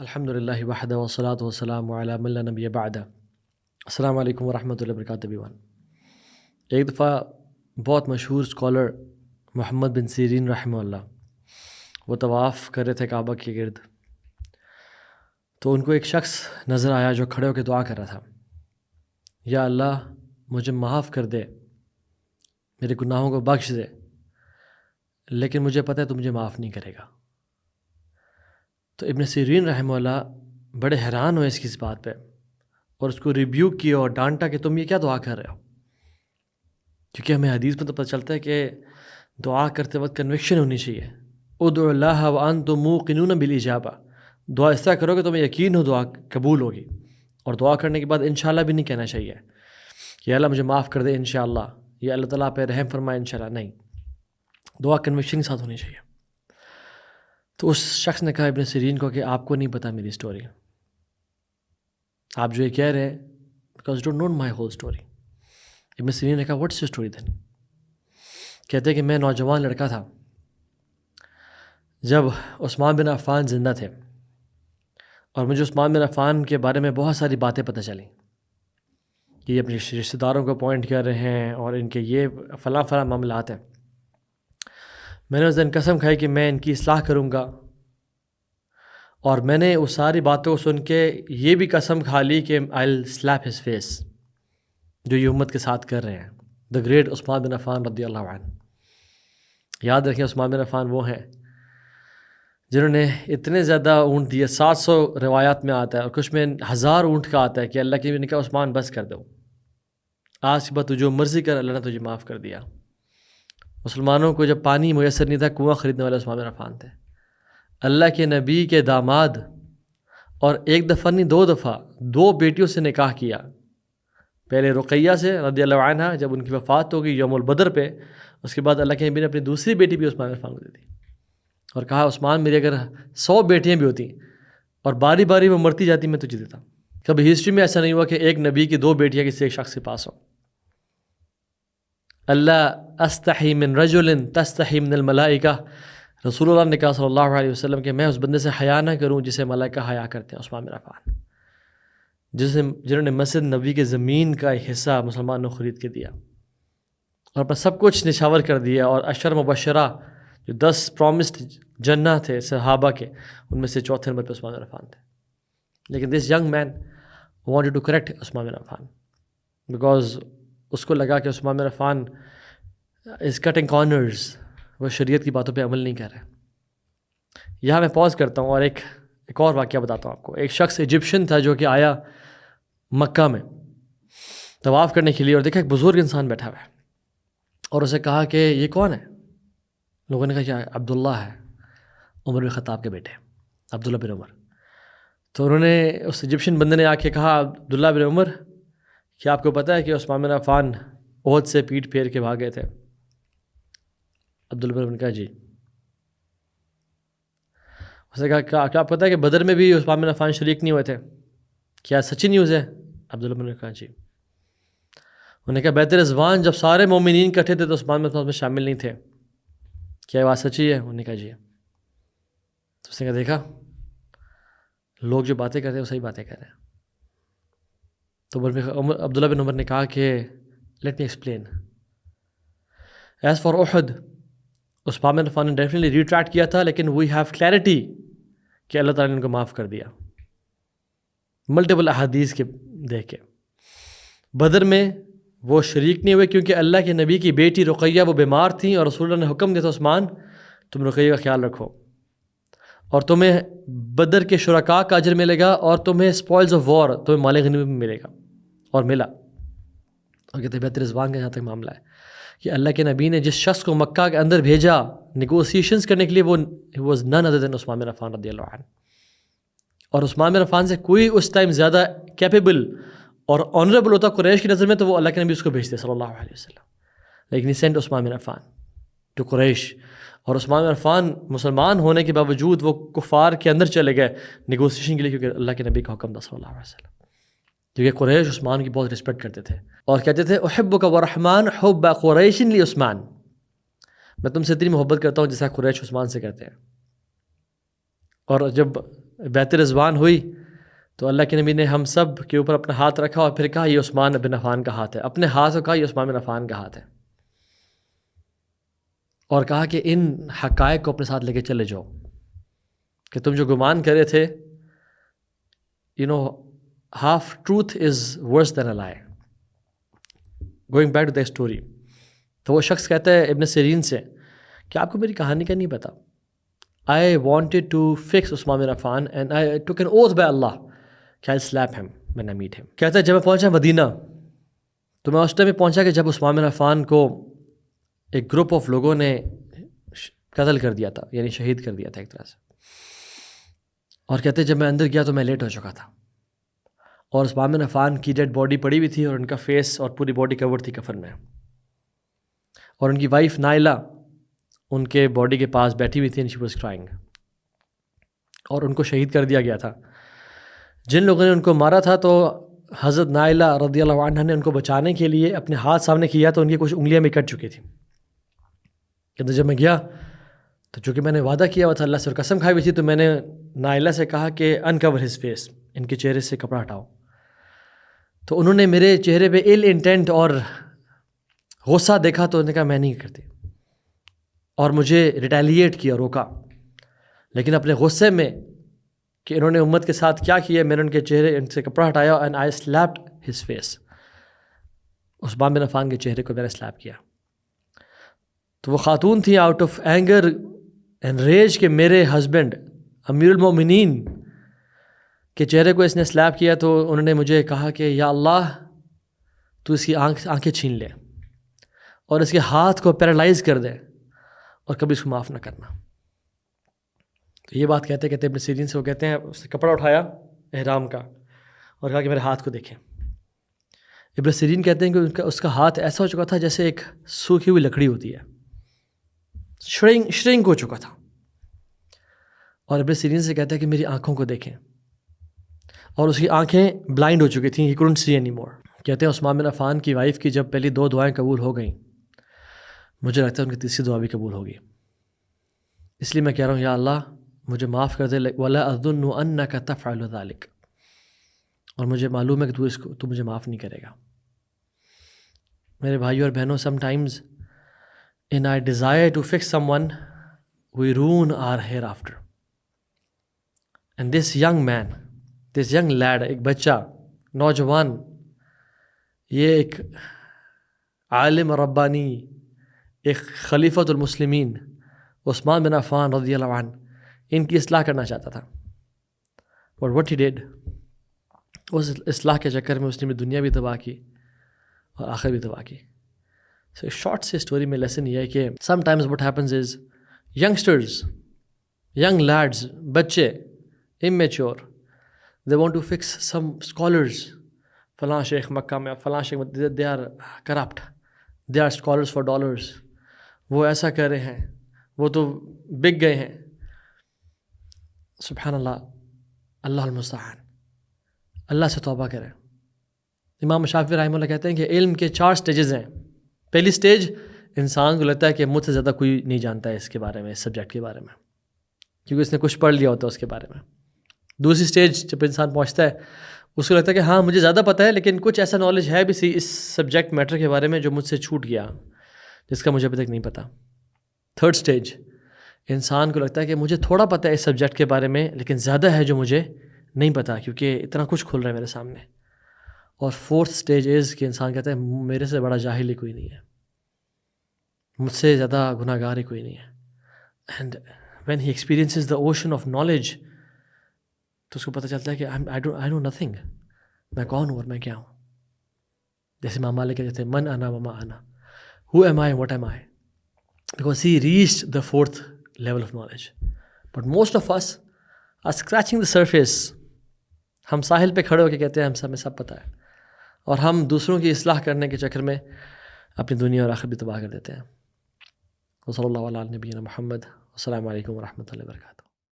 الحمدللہ وحدہ والصلاۃ والسلام علی من لا نبی بعدہ۔ السلام علیکم ورحمۃ اللہ وبرکاتہ ایوان۔ ایک دفعہ بہت مشہور اسکالر محمد بن سیرین رحمہ اللہ وہ طواف کر رہے تھے کعبہ کے گرد، تو ان کو ایک شخص نظر آیا جو کھڑے ہو کے دعا کر رہا تھا، یا اللہ مجھے معاف کر دے، میرے گناہوں کو بخش دے، لیکن مجھے پتہ ہے تو مجھے معاف نہیں کرے گا۔ تو ابن سیرین رحمہ اللہ بڑے حیران ہوئے اس بات پہ، اور اس کو ریبیوک کیا اور ڈانٹا کہ تم یہ کیا دعا کر رہے ہو، کیونکہ ہمیں حدیث میں تو پتہ چلتا ہے کہ دعا کرتے وقت کنوکشن ہونی چاہیے۔ ادعوا اللہ وانتم موقنون بالاجابہ، دعا اس طرح کرو کہ تمہیں یقین ہو دعا قبول ہوگی، اور دعا کرنے کے بعد انشاءاللہ بھی نہیں کہنا چاہیے کہ اللہ مجھے معاف کر دے انشاءاللہ، یا اللہ تعالیٰ پہ رحم فرمائے انشاءاللہ، نہیں، دعا کنوکشن کے ساتھ ہونی چاہیے۔ تو اس شخص نے کہا ابن سیرین کو کہ آپ کو نہیں پتہ میری سٹوری، آپ جو یہ کہہ رہے ہیں because you don't know my whole story. Ibn Sirin نے کہا واٹس یور سٹوری دین؟ کہتے ہیں کہ میں نوجوان لڑکا تھا جب عثمان بن عفان زندہ تھے، اور مجھے عثمان بن عفان کے بارے میں بہت ساری باتیں پتہ چلیں کہ یہ اپنے رشتہ داروں کو اپوائنٹ کر رہے ہیں اور ان کے یہ فلاں فلاں معاملات ہیں۔ میں نے اس دن قسم کھائی کہ میں ان کی اصلاح کروں گا، اور میں نے اس ساری باتوں کو سن کے یہ بھی قسم کھا لی کہ I'll slap his face، جو یہ امت کے ساتھ کر رہے ہیں۔ The great Usman bin Affan رضی اللہ عنہ۔ یاد رکھیں عثمان بن عفان وہ ہیں جنہوں نے اتنے زیادہ اونٹ دیے، 700 روایات میں آتا ہے، اور کچھ میں 1000 اونٹ کا آتا ہے کہ اللہ کی نے کہا عثمان بس کر دو، آج کے بعد تو جو مرضی کر، اللہ نے تجھے معاف کر دیا۔ مسلمانوں کو جب پانی میسر نہیں تھا، کنواں خریدنے والے عثمان بن عفان تھے۔ اللہ کے نبی کے داماد، اور ایک دفعہ نہیں 2 دفعہ 2 بیٹیوں سے نکاح کیا۔ پہلے رقیہ سے رضی اللہ عنہ جب ان کی وفات ہو گئی یوم البدر پہ، اس کے بعد اللہ کے نبی نے اپنی دوسری بیٹی بھی عثمان بن عفان کو دے دی، اور کہا عثمان میری اگر 100 بیٹیاں بھی ہوتی اور باری باری وہ مرتی جاتی میں تجھے دیتا۔ کبھی ہسٹری میں ایسا نہیں ہوا کہ ایک نبی کی 2 بیٹیاں کسی ایک شخص کے پاس ہوں۔ اللہ استحی من رجل تستحی من الملائکہ، رسول اللہ نے کہا صلی اللہ علیہ وسلم کہ میں اس بندے سے حیا نہ کروں جسے ملائکہ حیا کرتے ہیں۔ عثمان بن عفان جنہوں نے مسجد نبی کے زمین کا ایک حصہ مسلمانوں کو خرید کے دیا، اور اپنا سب کچھ نشاور کر دیا، اور عشر مبشرہ جو 10 پرومسڈ جنہ تھے صحابہ کے، ان میں سے 4تھے نمبر پہ عثمان بن عفان تھے۔ لیکن this young man wanted to correct Uthman bin Affan, because اس کو لگا کہ Uthman bin Affan is cutting corners, وہ شریعت کی باتوں پہ عمل نہیں کر رہے۔ یہاں میں پاز کرتا ہوں اور ایک اور واقعہ بتاتا ہوں آپ کو۔ ایک شخص ایجپشن تھا جو کہ آیا مکہ میں طواف کرنے کے لیے، اور دیکھا ایک بزرگ انسان بیٹھا ہوا ہے، اور اسے کہا کہ یہ کون ہے؟ لوگوں نے کہا کہ عبداللہ ہے، عمر بن خطاب کے بیٹے عبداللہ بن عمر۔ تو انہوں نے اس ایجپشن بندے نے آ کے کہا عبداللہ بن عمر، کیا آپ کو پتہ ہے کہ عثمان بن عفان احد سے پیٹ پھیر کے بھاگے تھے؟ عبداللہ بن عمر نے کہا جی۔ اس نے کہا کیا آپ کو پتہ ہے کہ بدر میں بھی عثمان بن عفان شریک نہیں ہوئے تھے؟ کیا سچی نیوز ہے؟ عبداللہ بن عمر نے کہا جی۔ انہوں نے کہا بیت رضوان جب سارے مومنین کٹھے تھے تو عثمان بن عفان میں شامل نہیں تھے، کیا یہ بات سچی ہے؟ انہوں نے کہا جی۔ تو اس نے کہا دیکھا لوگ جو باتیں کرتے ہیں وہ صحیح باتیں کر رہے ہیں۔ تو عبداللہ بن عمر نے کہا کہ let me explain, as far as Uthman bin Affan نے ڈیفینیٹلی ریٹریکٹ کیا تھا، لیکن وی ہیو کلیئرٹی کہ اللہ تعالیٰ نے ان کو معاف کر دیا ملٹیپل احادیث کے دیکھ کے۔ بدر میں وہ شریک نہیں ہوئے کیونکہ اللہ کے نبی کی بیٹی رقیہ وہ بیمار تھیں، اور رسول اللہ نے حکم دیا تھا عثمان تم رقیہ کا خیال رکھو، اور تمہیں بدر کے شرکاء کا اجر ملے گا، اور تمہیں اسپوائلز آف وار، تمہیں مال غنیمت بھی ملے گا، اور ملا۔ اور کہتے ہیں بیت رضوان کا جہاں تک معاملہ ہے کہ اللہ کے نبی نے جس شخص کو مکہ کے اندر بھیجا نیگوسیشنز کرنے کے لیے، وہ واز نن ادر دین عثمان بن عفان رضی اللہ عنہ، اور عثمان بن عفان سے کوئی اس ٹائم زیادہ کیپیبل اور آنریبل ہوتا قریش کی نظر میں تو وہ اللہ کے نبی اس کو بھیجتے صلی اللہ علیہ وسلم، لیکن he sent Uthman bin Affan to Quraysh. اور عثمان بن عفان مسلمان ہونے کے باوجود وہ کفار کے اندر چلے گئے نیگوسیشن کے لیے، کیونکہ اللہ کے نبی کا حکم تھا صلی اللہ علیہ وسلم، کیونکہ قریش عثمان کی بہت رسپیکٹ کرتے تھے، اور کہتے تھے احبک ورحمن حب قریش لعثمان، میں تم سے اتنی محبت کرتا ہوں جیسا قریش عثمان سے کرتے ہیں۔ اور جب بیعت رضوان ہوئی تو اللہ کے نبی نے ہم سب کے اوپر اپنا ہاتھ رکھا اور پھر کہا یہ عثمان بن عفان کا ہاتھ ہے، اپنے ہاتھ کو کہا یہ عثمان بن عفان کا ہاتھ ہے، اور کہا کہ ان حقائق کو اپنے ساتھ لے کے چلے جاؤ کہ تم جو گمان کرے تھے، half truth is worse than a lie. Going back to the story, تو وہ شخص کہتا ہے ابن سیرین سے کہ آپ کو میری کہانی کا نہیں پتا. I wanted to fix Usman bin Affan and I took an oath by Allah کہ I'll slap him when I meet him. کہتا ہے جب میں پہنچا مدینہ تو میں اس ٹائم میں پہنچا کہ جب عثمان بن عفان کو ایک گروپ آف لوگوں نے قتل کر دیا تھا، یعنی شہید کر دیا تھا ایک طرح سے. اور کہتے ہیں جب میں اندر گیا تو میں لیٹ ہو چکا تھا اور عثمان بن عفان کی ڈیڈ باڈی پڑی ہوئی تھی اور ان کا فیس اور پوری باڈی کور تھی کفن میں، اور ان کی وائف نائلہ ان کے باڈی کے پاس بیٹھی ہوئی تھی and she was crying. اور ان کو شہید کر دیا گیا تھا. جن لوگوں نے ان کو مارا تھا تو حضرت نائلہ رضی اللہ عنہ نے ان کو بچانے کے لیے اپنے ہاتھ سامنے کیا تو ان کی کچھ انگلیاں بھی کٹ چکی تھیں. کہتے جب میں گیا تو چونکہ میں نے وعدہ کیا ہوا تھا اللہ سے اور قسم کھائی ہوئی تھی، تو میں نے نائلہ سے کہا کہ انکور ہز فیس، ان کے چہرے سے کپڑا ہٹاؤ. تو انہوں نے میرے چہرے پہ ایل انٹینٹ اور غصہ دیکھا تو انہوں نے کہا میں نہیں کرتی، اور مجھے ریٹیلیٹ کیا، روکا. لیکن اپنے غصے میں کہ انہوں نے امت کے ساتھ کیا کیا، میں نے ان کے چہرے ان سے کپڑا ہٹایا and I slept his face. Usman bin Affan کے چہرے کو میں نے سلیپ کیا. تو وہ خاتون تھی آؤٹ آف اینگر اینڈ ریج کہ میرے ہسبینڈ امیر المومنین کے چہرے کو اس نے سلیپ کیا، تو انہوں نے مجھے کہا کہ یا اللہ تو اس کی آنکھیں چھین لے اور اس کے ہاتھ کو پیرالائز کر دے اور کبھی اس کو معاف نہ کرنا. تو یہ بات کہتے کہتے ابن سیرین سے وہ کہتے ہیں اس نے کپڑا اٹھایا احرام کا اور کہا کہ میرے ہاتھ کو دیکھیں. ابن سیرین کہتے ہیں کہ اس کا ہاتھ ایسا ہو چکا تھا جیسے ایک سوکھی ہوئی لکڑی ہوتی ہے، شرنک ہو چکا تھا. اور ابن سیرین سے کہتا ہے کہ میری آنکھوں کو دیکھیں، اور اس کی آنکھیں بلائنڈ ہو چکی تھیں، ہی couldn't see anymore. کہتے ہیں عثمان بن عفان کی وائف کی جب پہلی 2 دعائیں قبول ہو گئیں، مجھے لگتا ہے ان کی تیسری دعا بھی قبول ہوگی. اس لیے میں کہہ رہا ہوں یا اللہ مجھے معاف کر دے، وَلَا أَظُنُّ أَنَّكَ تَفْعَلُ ذَلِكَ، اور مجھے معلوم ہے کہ تو مجھے معاف نہیں کرے گا. میرے بھائیوں اور بہنوں، some times in our desire to fix someone we ruin our hereafter. And this young man, this young lad، ایک بچہ نوجوان، یہ ایک عالم ربانی، ایک خلیفۃ المسلمین عثمان بن عفان رضی اللہ عنہ، ان کی اصلاح کرنا چاہتا تھا. But what he did، اس اصلاح کے چکر میں اس نے دنیا بھی تباہ کی اور آخر بھی تباہ کی. So شارٹ سے اسٹوری میں لیسن یہ ہے کہ some times what happens is youngsters، young lads، بچے immature، they want to fix some scholars. فلاں شیخ مکہ میں، فلاں شیخ they are corrupt، they are scholars for dollars، وہ ایسا کر رہے ہیں، وہ تو بک گئے ہیں. سبحان اللہ، اللہ المستعان. اللہ سے توبہ کریں. امام شافعی رحمہ اللہ کہتے ہیں کہ علم کے 4 سٹیجز ہیں. پہلی سٹیج، انسان کو لگتا ہے کہ مجھ سے زیادہ کوئی نہیں جانتا ہے اس کے بارے میں، اس سبجیکٹ کے بارے میں، کیونکہ اس نے کچھ پڑھ لیا ہوتا ہے اس کے بارے میں. دوسری سٹیج جب انسان پہنچتا ہے اس کو لگتا ہے کہ ہاں مجھے زیادہ پتہ ہے، لیکن کچھ ایسا نالج ہے بھی اس سبجیکٹ میٹر کے بارے میں جو مجھ سے چھوٹ گیا، جس کا مجھے ابھی تک نہیں پتہ. تھرڈ سٹیج، انسان کو لگتا ہے کہ مجھے تھوڑا پتہ ہے اس سبجیکٹ کے بارے میں، لیکن زیادہ ہے جو مجھے نہیں پتہ، کیونکہ اتنا کچھ کھل رہا ہے میرے سامنے. اور فورتھ سٹیج از کہ انسان کہتا ہے میرے سے بڑا جاہل ہی کوئی نہیں ہے، مجھ سے زیادہ گناہ گار ہی کوئی نہیں ہے. And when he experiences the ocean of knowledge, تو اس کو پتہ چلتا ہے کہ آئی نو نتھنگ، میں کون ہوں اور میں کیا ہوں. جیسے امام مالک کہتے تھے من انا وما انا، who am I what am I, because he reached the 4th level of knowledge. But most of us are scratching the surface. ہم ساحل پہ کھڑے ہو کے کہتے ہیں ہمیں سب پتہ ہے، اور ہم دوسروں کی اصلاح کرنے کے چکر میں اپنی دنیا اور آخرت بھی تباہ کر دیتے ہیں. وصلی اللہ علیہ نبینا محمد. السلام علیکم ورحمۃ اللہ وبرکاتہ.